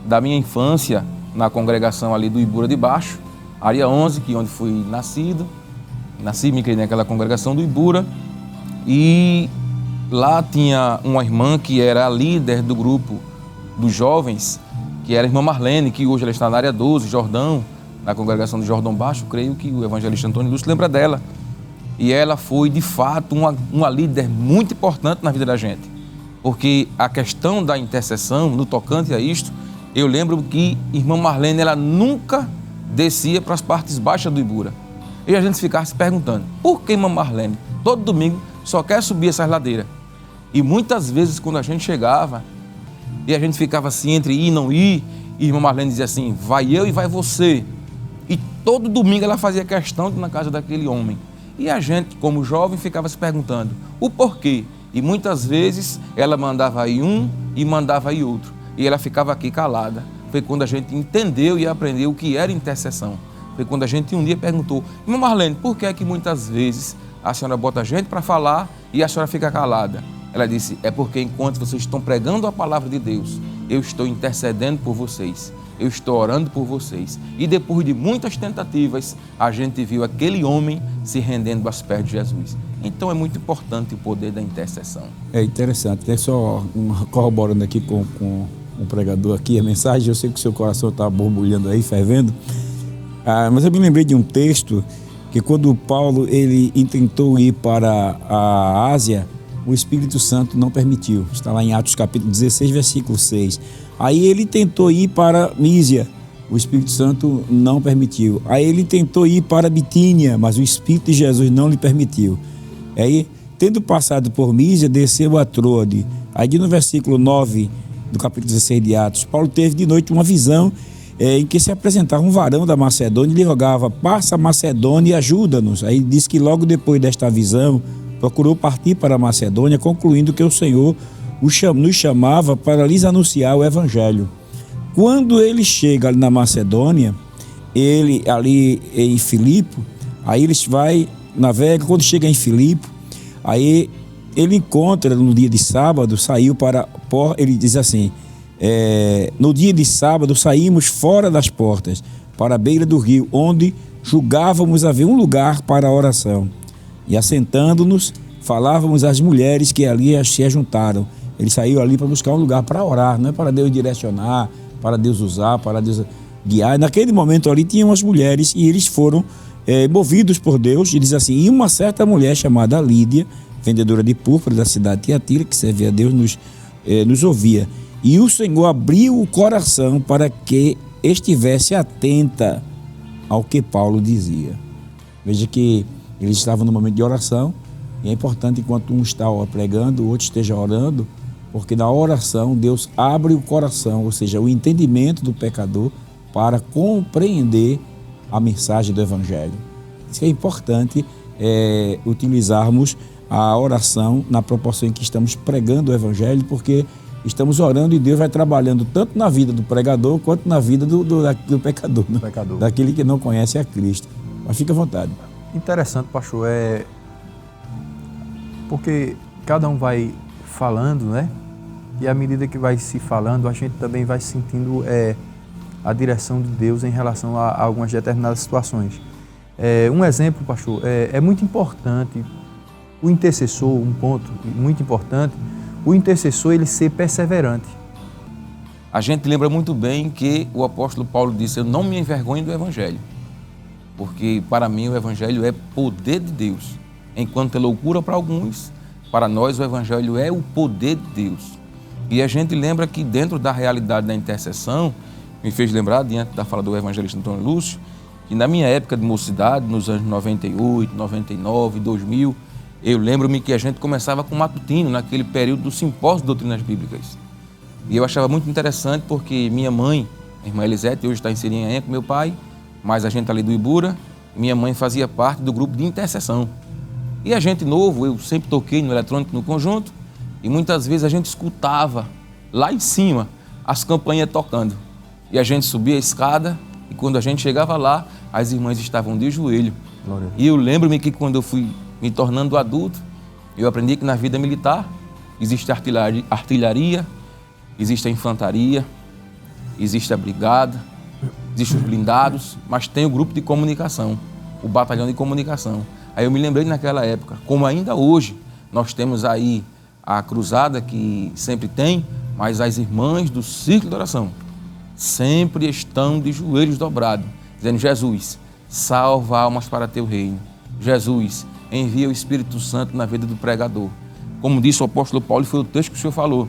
da minha infância na congregação ali do Ibura de Baixo, área 11, que onde fui nascido. Me criei naquela congregação do Ibura. E lá tinha uma irmã que era a líder do grupo dos jovens, que era a irmã Marlene, que hoje ela está na área 12, Jordão, na congregação do Jordão Baixo. Creio que o evangelista Antônio Lúcio lembra dela. E ela foi, de fato, uma líder muito importante na vida da gente. Porque a questão da intercessão, no tocante a isto, eu lembro que irmã Marlene, ela nunca descia para as partes baixas do Ibura. E a gente ficava se perguntando, por que irmã Marlene, todo domingo, só quer subir essas ladeiras? E muitas vezes, quando a gente chegava, e a gente ficava assim, entre ir e não ir, e irmã Marlene dizia assim, vai eu e vai você. E todo domingo ela fazia questão de ir na casa daquele homem. E a gente, como jovem, ficava se perguntando o porquê. E muitas vezes ela mandava aí um e mandava aí outro. E ela ficava aqui calada. Foi quando a gente entendeu e aprendeu o que era intercessão. Foi quando a gente um dia perguntou, irmã Marlene, por que é que muitas vezes a senhora bota a gente para falar e a senhora fica calada? Ela disse, é porque enquanto vocês estão pregando a palavra de Deus, eu estou intercedendo por vocês. Eu estou orando por vocês. E depois de muitas tentativas, a gente viu aquele homem se rendendo aos pés de Jesus. Então é muito importante o poder da intercessão. É interessante, né? Só corroborando aqui com o pregador aqui, a mensagem, eu sei que o seu coração está borbulhando aí, fervendo. Mas eu me lembrei de um texto que quando Paulo ele tentou ir para a Ásia, o Espírito Santo não permitiu. Está lá em Atos capítulo 16, versículo 6. Aí ele tentou ir para Mísia, o Espírito Santo não permitiu. Aí ele tentou ir para Bitínia, mas o Espírito de Jesus não lhe permitiu. Aí, tendo passado por Mísia, desceu a Troade. Aí no versículo 9 do capítulo 16 de Atos, Paulo teve de noite uma visão em que se apresentava um varão da Macedônia e lhe rogava, passa a Macedônia e ajuda-nos. Aí diz que logo depois desta visão, procurou partir para a Macedônia, concluindo que o Senhor nos chamava para lhes anunciar o Evangelho. Quando ele chega ali na Macedônia, ele ali em Filipe, aí eles navega, quando chega em Filipe, aí ele encontra no dia de sábado, saiu para, ele diz assim, no dia de sábado saímos fora das portas, para a beira do rio, onde julgávamos haver um lugar para a oração. E assentando-nos, falávamos às mulheres que ali se ajuntaram. Ele saiu ali para buscar um lugar para orar, não é para Deus direcionar, para Deus usar, para Deus guiar. Naquele momento ali tinham as mulheres e eles foram movidos por Deus. E diz assim, e uma certa mulher chamada Lídia, vendedora de púrpura da cidade de Tiatira, que servia a Deus, nos ouvia. E o Senhor abriu o coração para que estivesse atenta ao que Paulo dizia. Veja que eles estavam no momento de oração, e é importante, enquanto um está pregando, o outro esteja orando, porque na oração Deus abre o coração, ou seja, o entendimento do pecador, para compreender a mensagem do Evangelho. Isso é importante, utilizarmos a oração na proporção em que estamos pregando o Evangelho, porque estamos orando e Deus vai trabalhando tanto na vida do pregador, quanto na vida do pecador, né? Daquele que não conhece a Cristo. Mas fique à vontade. Interessante, pastor, porque cada um vai falando, né? E à medida que vai se falando, a gente também vai sentindo a direção de Deus em relação a algumas determinadas situações. Um exemplo, pastor, é muito importante o intercessor, um ponto muito importante, o intercessor ele ser perseverante. A gente lembra muito bem que o apóstolo Paulo disse: eu não me envergonho do Evangelho, porque para mim o Evangelho é poder de Deus. Enquanto é loucura para alguns, para nós o Evangelho é o poder de Deus. E a gente lembra que dentro da realidade da intercessão, me fez lembrar, diante da fala do evangelista Antônio Lúcio, que na minha época de mocidade, nos anos 98, 99, 2000, eu lembro-me que a gente começava com matutino, naquele período do simpósio de doutrinas bíblicas. E eu achava muito interessante porque minha mãe, a irmã Elisete, hoje está em Serinhanha com meu pai, mas a gente ali do Ibura, minha mãe fazia parte do grupo de intercessão. E a gente novo, eu sempre toquei no eletrônico no conjunto, e muitas vezes a gente escutava lá em cima as campainhas tocando. E a gente subia a escada, e quando a gente chegava lá, as irmãs estavam de joelho. E eu lembro-me que quando eu fui me tornando adulto, eu aprendi que na vida militar existe artilharia, existe a infantaria, existe a brigada, existem os blindados, mas tem o grupo de comunicação, o batalhão de comunicação. Aí eu me lembrei naquela época, como ainda hoje, nós temos aí a cruzada que sempre tem, mas as irmãs do círculo de oração sempre estão de joelhos dobrados, dizendo: Jesus, salva almas para teu reino. Jesus, envia o Espírito Santo na vida do pregador. Como disse o apóstolo Paulo, foi o texto que o senhor falou,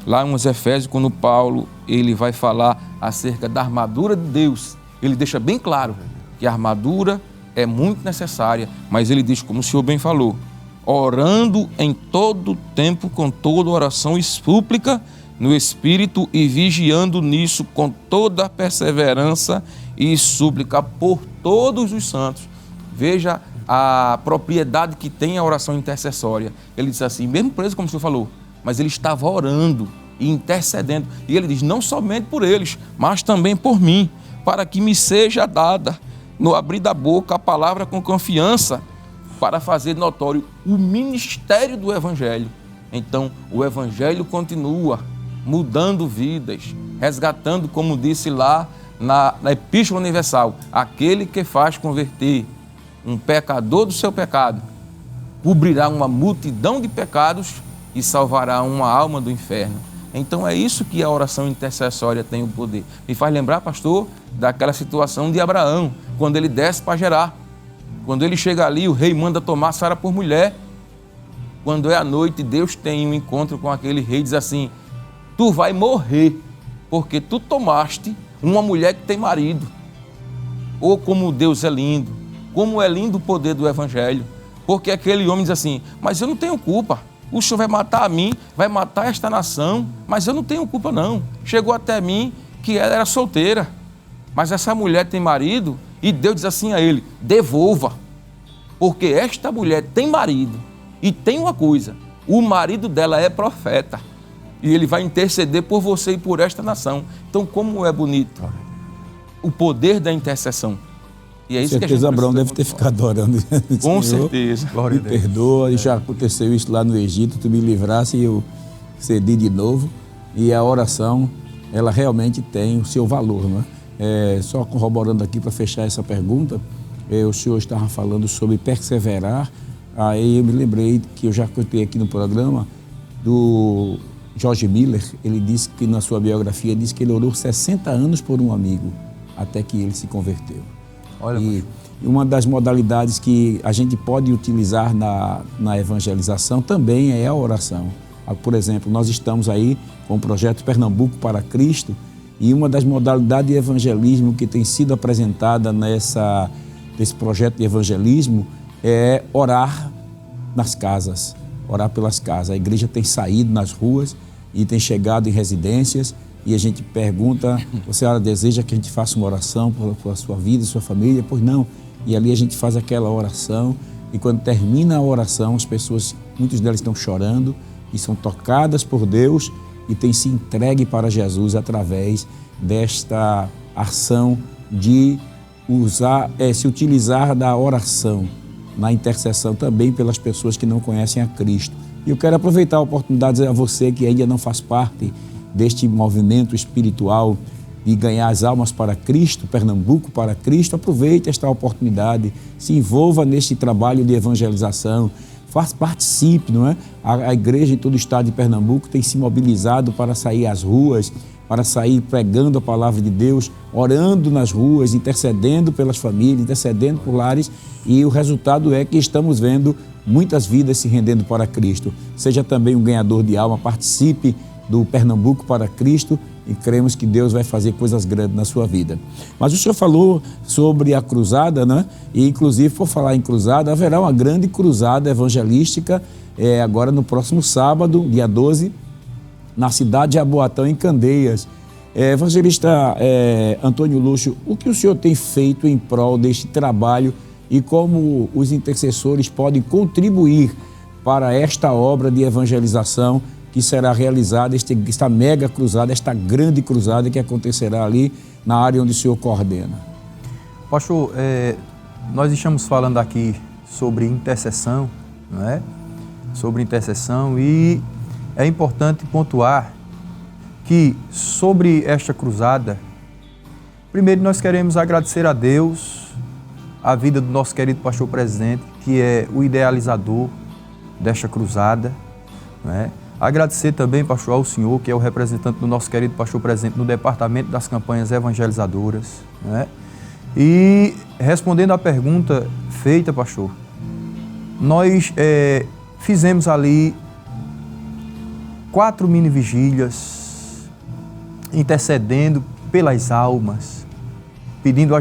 lá em Efésios, quando Paulo ele vai falar acerca da armadura de Deus, ele deixa bem claro que a armadura é muito necessária, mas ele diz, como o senhor bem falou, orando em todo tempo com toda oração e súplica no Espírito e vigiando nisso com toda perseverança e súplica por todos os santos. Veja a propriedade que tem a oração intercessória. Ele diz assim, mesmo preso como o senhor falou, mas ele estava orando e intercedendo. E ele diz, não somente por eles, mas também por mim, para que me seja dada no abrir da boca a palavra com confiança, para fazer notório o ministério do Evangelho. Então, o Evangelho continua mudando vidas, resgatando, como disse lá na Epístola Universal, aquele que faz converter um pecador do seu pecado, cobrirá uma multidão de pecados e salvará uma alma do inferno. Então é isso que a oração intercessória tem o poder. Me faz lembrar, pastor, daquela situação de Abraão, quando ele desce para Gerar. Quando ele chega ali, o rei manda tomar Sara por mulher. Quando é à noite, Deus tem um encontro com aquele rei e diz assim, tu vai morrer, porque tu tomaste uma mulher que tem marido. Oh, como Deus é lindo, como é lindo o poder do Evangelho. Porque aquele homem diz assim, mas eu não tenho culpa. O Senhor vai matar a mim, vai matar esta nação, mas eu não tenho culpa não. Chegou até mim que ela era solteira, mas essa mulher tem marido e Deus diz assim a ele, devolva, porque esta mulher tem marido e tem uma coisa, o marido dela é profeta e ele vai interceder por você e por esta nação. Então como é bonito o poder da intercessão. E é isso que a gente Abraão deve ter ficado orando. Com certeza. Me perdoa, já aconteceu isso lá no Egito, tu me livrasse e eu cedi de novo. E a oração, ela realmente tem o seu valor, não é? Só corroborando aqui para fechar essa pergunta, o senhor estava falando sobre perseverar, aí eu me lembrei que eu já contei aqui no programa do George Miller. Ele disse que na sua biografia, diz que ele orou 60 anos por um amigo, até que ele se converteu. Olha, e uma das modalidades que a gente pode utilizar na evangelização também é a oração. Por exemplo, nós estamos aí com o projeto Pernambuco para Cristo e uma das modalidades de evangelismo que tem sido apresentada nesse projeto de evangelismo é orar nas casas, orar pelas casas. A igreja tem saído nas ruas e tem chegado em residências e a gente pergunta, você deseja que a gente faça uma oração pela sua vida, sua família? Pois não. E ali a gente faz aquela oração e quando termina a oração, as pessoas, muitas delas estão chorando e são tocadas por Deus e têm se entregue para através desta ação de se utilizar da oração na intercessão também pelas pessoas que não conhecem a Cristo. E eu quero aproveitar a oportunidade de dizer a você que ainda não faz parte deste movimento espiritual de ganhar as almas para Cristo, Pernambuco para Cristo, aproveite esta oportunidade, se envolva neste trabalho de evangelização, participe, não é? A igreja em todo o estado de Pernambuco tem se mobilizado para sair às ruas, para sair pregando a palavra de Deus, orando nas ruas, intercedendo pelas famílias, intercedendo por lares, e o resultado é que estamos vendo muitas vidas se rendendo para Cristo. Seja também um ganhador de alma, participe do Pernambuco para Cristo e cremos que Deus vai fazer coisas grandes na sua vida. Mas o senhor falou sobre a cruzada, né? E inclusive, por falar em cruzada, haverá uma grande cruzada evangelística agora no próximo sábado, dia 12, na cidade de Jaboatão, em Candeias. Evangelista Antônio Lúcio, o que o senhor tem feito em prol deste trabalho e como os intercessores podem contribuir para esta obra de evangelização que será realizada, esta mega cruzada, esta grande cruzada que acontecerá ali na área onde o senhor coordena? Pastor, nós estamos falando aqui sobre intercessão, não é? Sobre intercessão, e é importante pontuar que sobre esta cruzada, primeiro nós queremos agradecer a Deus a vida do nosso querido pastor presidente, que é o idealizador desta cruzada, não é? Agradecer também, pastor, ao senhor, que é o representante do nosso querido pastor presidente no Departamento das Campanhas Evangelizadoras, né? E respondendo à pergunta feita, pastor, nós fizemos ali 4 mini vigílias, intercedendo pelas almas, pedindo a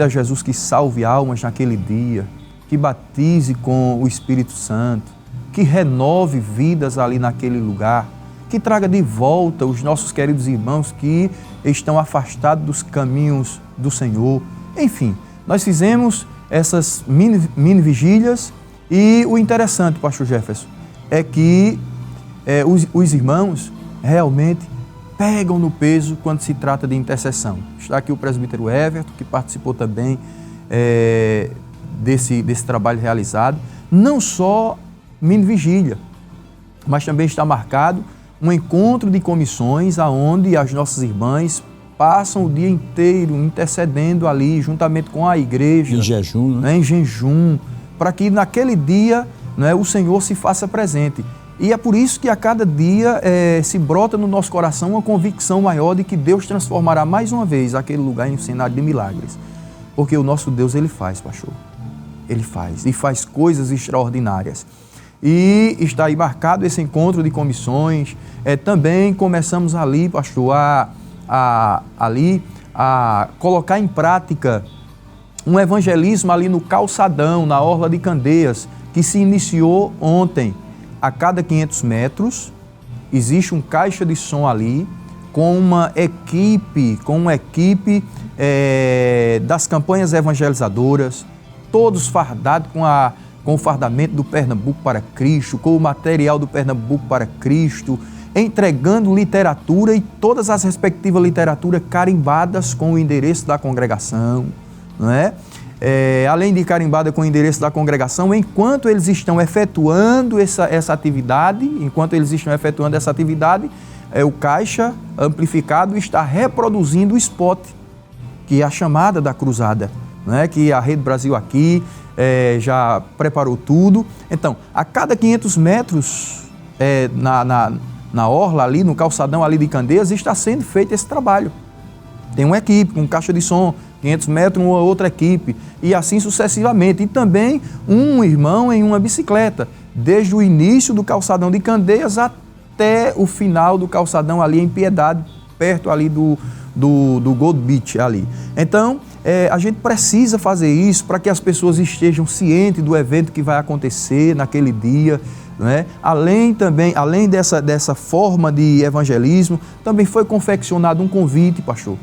Jesus que salve almas naquele dia, que batize com o Espírito Santo, que renove vidas ali naquele lugar, que traga de volta os nossos queridos irmãos que estão afastados dos caminhos do Senhor. Enfim, nós fizemos essas mini vigílias e o interessante, pastor Jefferson, é que os irmãos realmente pegam no peso quando se trata de intercessão. Está aqui o presbítero Everton, que participou também desse trabalho realizado, não só mini vigília, mas também está marcado um encontro de comissões aonde as nossas irmãs passam o dia inteiro intercedendo ali juntamente com a igreja. Em jejum, né? Em jejum, para que naquele dia, né, o Senhor se faça presente. E é por isso que a cada dia se brota no nosso coração uma convicção maior de que Deus transformará mais uma vez aquele lugar em um cenário de milagres. Porque o nosso Deus, Ele faz, pastor. Ele faz, e faz coisas extraordinárias. E está aí marcado esse encontro de comissões. Também começamos ali, pastor, a colocar em prática um evangelismo ali no calçadão, na Orla de Candeias, que se iniciou ontem. A cada 500 metros existe um caixa de som ali com uma equipe das campanhas evangelizadoras, todos fardados com o fardamento do Pernambuco para Cristo, com o material do Pernambuco para Cristo, entregando literatura e todas as respectivas literaturas carimbadas com o endereço da congregação, não é? Além de carimbada com o endereço da congregação, enquanto eles estão efetuando essa atividade, o caixa amplificado está reproduzindo o spot, que é a chamada da cruzada, não é? Que a Rede Brasil aqui já preparou tudo. Então, a cada 500 metros na orla ali, no calçadão ali de Candeias, está sendo feito esse trabalho. Tem uma equipe com caixa de som, 500 metros uma outra equipe, e assim sucessivamente. E também um irmão em uma bicicleta, desde o início do calçadão de Candeias até o final do calçadão ali em Piedade, perto ali do Gold Beach ali. Então, a gente precisa fazer isso para que as pessoas estejam cientes do evento que vai acontecer naquele dia, né? Além dessa forma de evangelismo, também foi confeccionado um convite, pastor.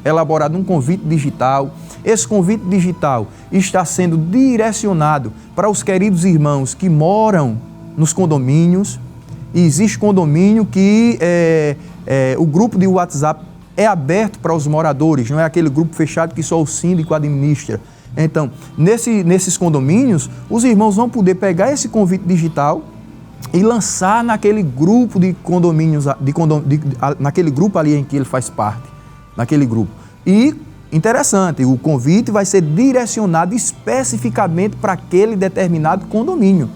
Elaborado um convite digital. Esse convite digital está sendo direcionado para os queridos irmãos que moram nos condomínios. E existe condomínio que o grupo de WhatsApp é aberto para os moradores, não é aquele grupo fechado que só o síndico administra. Então, nesses condomínios, os irmãos vão poder pegar esse convite digital, e lançar naquele grupo de condomínios, naquele grupo ali em que ele faz parte, naquele grupo. E, interessante, o convite vai ser direcionado especificamente para aquele determinado condomínio.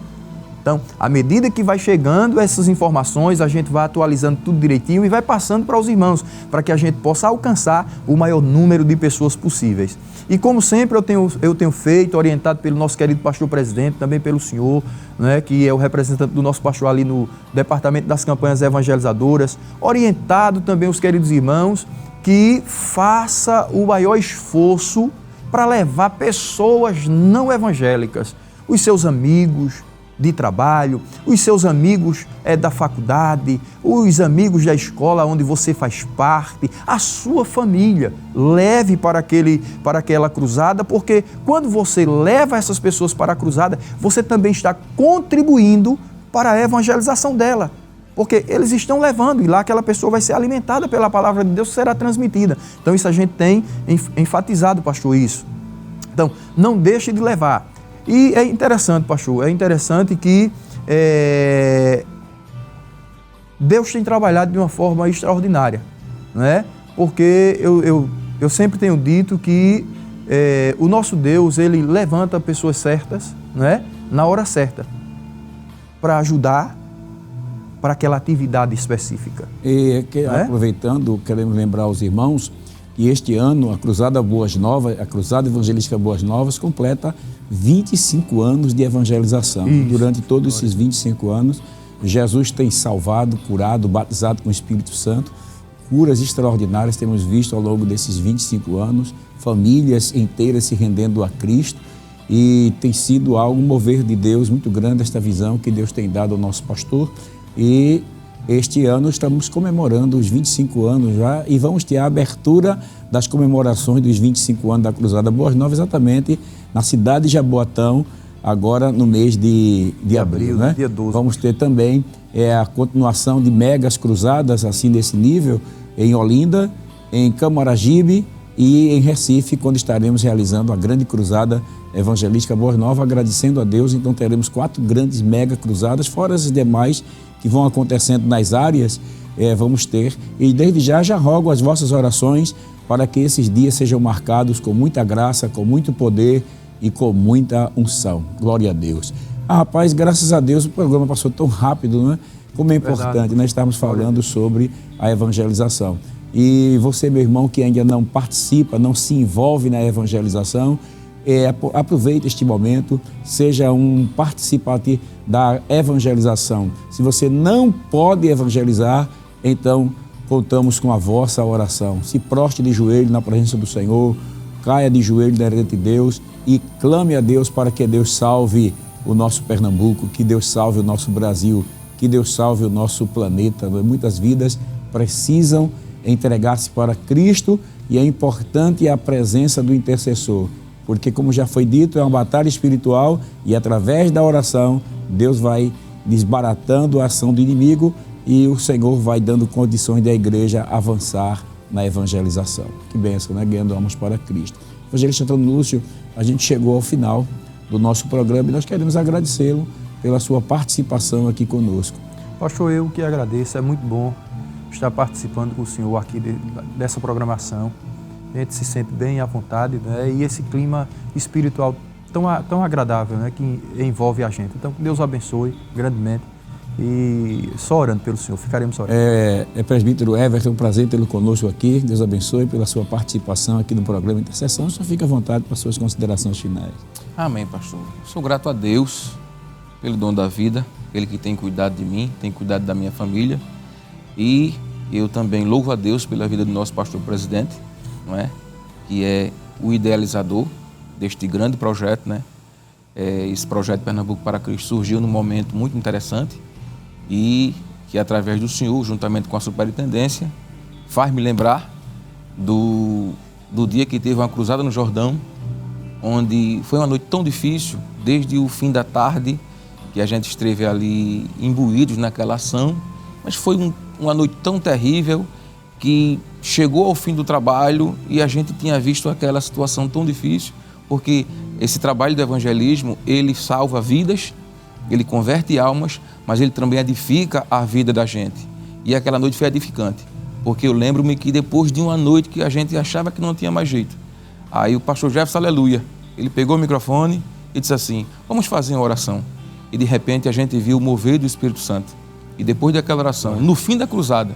Então, à medida que vai chegando essas informações, a gente vai atualizando tudo direitinho e vai passando para os irmãos, para que a gente possa alcançar o maior número de pessoas possíveis. E como sempre eu tenho feito, orientado pelo nosso querido pastor presidente, também pelo senhor, né, que é o representante do nosso pastor ali no Departamento das Campanhas Evangelizadoras, orientado também os queridos irmãos, que faça o maior esforço para levar pessoas não evangélicas, os seus amigos de trabalho, os seus amigos da faculdade, os amigos da escola onde você faz parte, a sua família. Leve para aquela cruzada, porque quando você leva essas pessoas para a cruzada, você também está contribuindo para a evangelização dela. Porque eles estão levando e lá aquela pessoa vai ser alimentada pela palavra de Deus que será transmitida. Então isso a gente tem enfatizado, pastor, isso. Então, não deixe de levar. E é interessante, pastor, que Deus tem trabalhado de uma forma extraordinária, né? Porque eu sempre tenho dito que o nosso Deus, ele levanta pessoas certas, né? Na hora certa, para ajudar para aquela atividade específica. E aproveitando, queremos lembrar aos irmãos que este ano a Cruzada Boas Novas, a Cruzada Evangelística Boas Novas, completa 25 anos de evangelização. Isso. Durante todos esses 25 anos, Jesus tem salvado, curado, batizado com o Espírito Santo, curas extraordinárias temos visto ao longo desses 25 anos, famílias inteiras se rendendo a Cristo, e tem sido algo, um mover de Deus muito grande esta visão que Deus tem dado ao nosso pastor. E este ano estamos comemorando os 25 anos já e vamos ter a abertura das comemorações dos 25 anos da Cruzada Boas Novas exatamente na cidade de Jaboatão, agora no mês de abril, né? Dia 12. Vamos ter também a continuação de megas cruzadas assim desse nível em Olinda, em Camaragibe e em Recife, quando estaremos realizando a grande cruzada evangelística Boas Novas, agradecendo a Deus. Então teremos 4 grandes mega cruzadas, fora as demais que vão acontecendo nas áreas, vamos ter. E desde já rogo as vossas orações para que esses dias sejam marcados com muita graça, com muito poder e com muita unção. Glória a Deus. Rapaz, graças a Deus o programa passou tão rápido, né? Como é importante, verdade, nós estamos falando sobre a evangelização. E você, meu irmão, que ainda não participa, não se envolve na evangelização, aproveite este momento, seja um participante da evangelização. Se você não pode evangelizar, então contamos com a vossa oração. Se proste de joelho na presença do Senhor, caia de joelho diante de Deus e clame a Deus para que Deus salve o nosso Pernambuco, que Deus salve o nosso Brasil, que Deus salve o nosso planeta. Muitas vidas precisam entregar-se para Cristo e é importante a presença do intercessor. Porque, como já foi dito, é uma batalha espiritual e através da oração, Deus vai desbaratando a ação do inimigo e o Senhor vai dando condições da igreja avançar na evangelização. Que bênção, né? Ganhando almas para Cristo. Evangelista Antônio Lúcio, a gente chegou ao final do nosso programa e nós queremos agradecê-lo pela sua participação aqui conosco. Pastor, eu que agradeço, é muito bom estar participando com o senhor aqui dessa programação. A gente se sente bem à vontade, né? E esse clima espiritual tão agradável, né? Que envolve a gente. Então, que Deus abençoe grandemente e só orando pelo senhor, ficaremos orando. Presbítero Everton, um prazer tê-lo conosco aqui. Deus abençoe pela sua participação aqui no programa Intercessão. Só fique à vontade para suas considerações finais. Amém, pastor. Sou grato a Deus pelo dom da vida, Ele que tem cuidado de mim, tem cuidado da minha família. E eu também louvo a Deus pela vida do nosso pastor presidente, não é? Que é o idealizador deste grande projeto, né? Esse projeto Pernambuco para Cristo surgiu num momento muito interessante e que através do senhor, juntamente com a superintendência, faz-me lembrar do dia que teve uma cruzada no Jordão, onde foi uma noite tão difícil, desde o fim da tarde, que a gente esteve ali imbuídos naquela ação, mas foi uma noite tão terrível que chegou ao fim do trabalho e a gente tinha visto aquela situação tão difícil, porque esse trabalho do evangelismo, ele salva vidas ele converte almas, mas ele também edifica a vida da gente. E aquela noite foi edificante, porque eu lembro-me que depois de uma noite que a gente achava que não tinha mais jeito, aí o pastor Jefferson, aleluia, ele pegou o microfone e disse assim, vamos fazer uma oração. E de repente a gente viu o mover do Espírito Santo. E depois daquela oração, no fim da cruzada,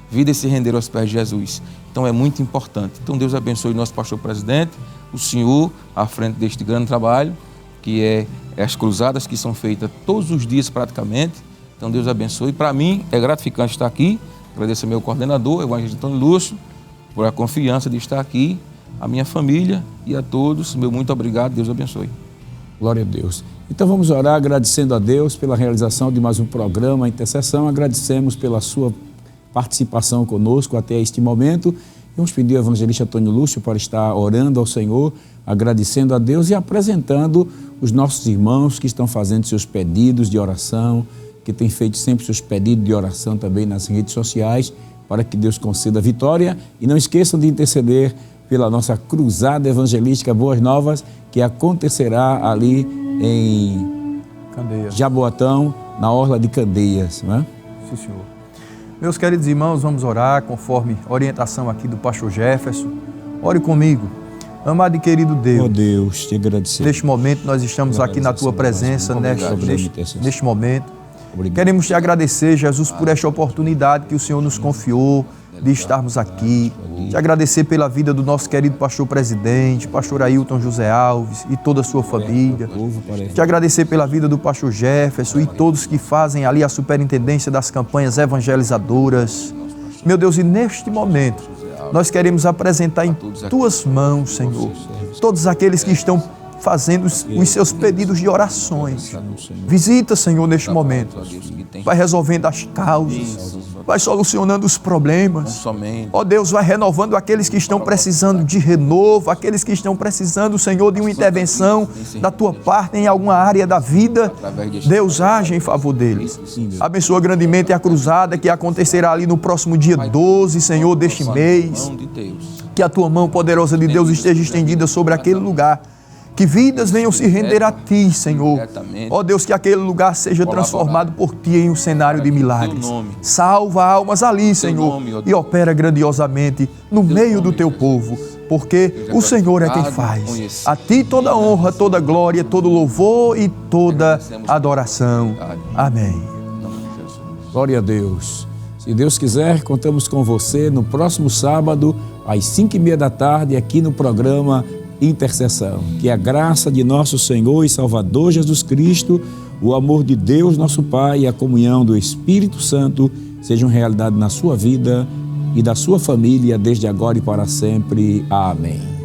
vidas se renderam aos pés de Jesus. Então é muito importante. Então Deus abençoe o nosso pastor presidente, o senhor, à frente deste grande trabalho, que é as cruzadas que são feitas todos os dias praticamente. Então Deus abençoe. Para mim é gratificante estar aqui. Agradeço ao meu coordenador, o evangelista Antônio Lúcio, por a confiança de estar aqui, a minha família e a todos. Meu muito obrigado. Deus abençoe. Glória a Deus. Então vamos orar agradecendo a Deus pela realização de mais um programa Intercessão. Agradecemos pela sua participação conosco até este momento. Vamos pedir ao evangelista Antônio Lúcio para estar orando ao Senhor, agradecendo a Deus e apresentando os nossos irmãos que estão fazendo seus pedidos de oração, que têm feito sempre seus pedidos de oração também nas redes sociais, para que Deus conceda vitória. E não esqueçam de interceder pela nossa cruzada evangelística Boas Novas, que acontecerá ali em Candeias. Jaboatão, na orla de Candeias, não é? Sim, senhor. Meus queridos irmãos, vamos orar conforme orientação aqui do pastor Jefferson. Ore comigo. Amado e querido Deus, Oh Deus, te agradecer. neste momento nós estamos aqui na Tua presença, neste momento. Obrigado. Queremos te agradecer, Jesus, por esta oportunidade que o Senhor nos confiou de estarmos aqui. Te agradecer pela vida do nosso querido pastor presidente, pastor Ailton José Alves e toda a sua família. Te agradecer pela vida do pastor Jefferson e todos que fazem ali a superintendência das campanhas evangelizadoras. Meu Deus, e neste momento nós queremos apresentar em Tuas mãos, Senhor, todos aqueles que estão fazendo os seus pedidos de orações. Visita, Senhor, neste momento. Vai resolvendo as causas, vai solucionando os problemas. Ó Deus, vai renovando aqueles que estão precisando de renovo, aqueles que estão precisando, Senhor, de uma intervenção da Tua parte em alguma área da vida. Deus, age em favor deles. Abençoa grandemente a cruzada que acontecerá ali no próximo dia 12, Senhor, deste mês. Que a Tua mão poderosa de Deus esteja estendida sobre aquele lugar. Que vidas venham se render a Ti, Senhor. Ó Deus, que aquele lugar seja transformado por Ti em um cenário de milagres. Salva almas ali, Senhor, e opera grandiosamente no meio do Teu povo, porque o Senhor é quem faz. A Ti toda honra, toda glória, todo louvor e toda adoração. Amém. Glória a Deus. Se Deus quiser, contamos com você no próximo sábado, às 5h30 da tarde, aqui no programa Intercessão. Que a graça de nosso Senhor e Salvador Jesus Cristo, o amor de Deus, nosso Pai, e a comunhão do Espírito Santo sejam realidade na sua vida e da sua família, desde agora e para sempre. Amém.